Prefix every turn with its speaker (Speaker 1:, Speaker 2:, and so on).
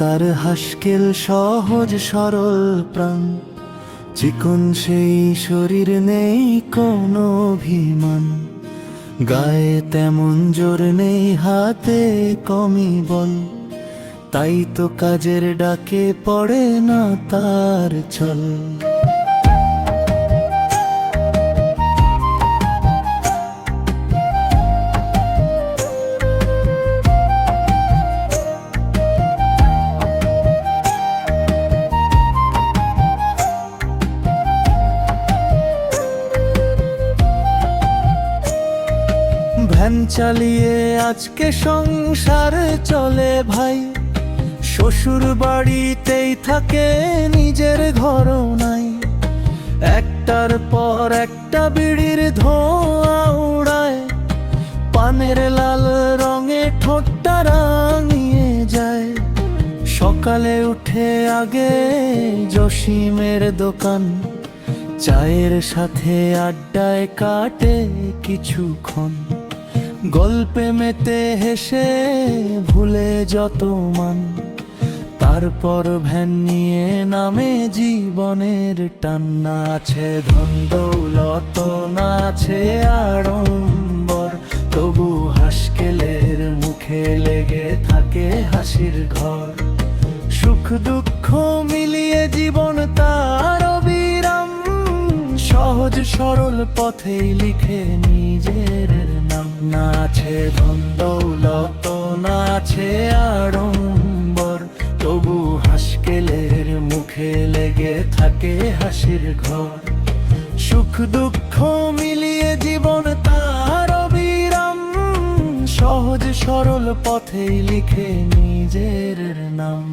Speaker 1: তার হাসকেল সহজ সরল প্রাণ, চিকন সেই শরীর নেই কোনো অভিমান, গায়ে তেমন জোর নেই হাতে কমই বল, তাই তো কাজের ডাকে পড়ে না তার চল। ভ্যান চালিয়ে আজকে সংসার চলে ভাই, শ্বশুর বাড়িতেই থাকে নিজের ঘরও নাই, একটার পর একটা বিড়ির ধোঁয়া উড়ায়, পানের লাল রঙে ঠোঁটটা রাঙিয়ে যায়। সকালে উঠে আগে জসিমের দোকান, চায়ের সাথে আড্ডায় কাটে কিছুক্ষণ, গল্পে মেতে হেসে ভুলে যত মান, তারপর ভ্যান নিয়ে নামে জীবনের টান। না আছে ধন দৌলত, না আছে আড়ম্বর, তবু হাসকেলের মুখে লেগে থাকে হাসির ঘর। সুখ দুঃখ মিলিয়ে জীবন তার অবিরাম, সহজ সরল পথেই লিখে নিজের নাম। না আছে ধন দৌলত, না আছে আড়ম্বর, তবু হাসকেলের মুখে লেগে থাকে হাসির ঘর। সুখ দুঃখ মিলিয়ে জীবন তার অবিরাম, সহজ সরল পথেই লিখে নিজের নাম।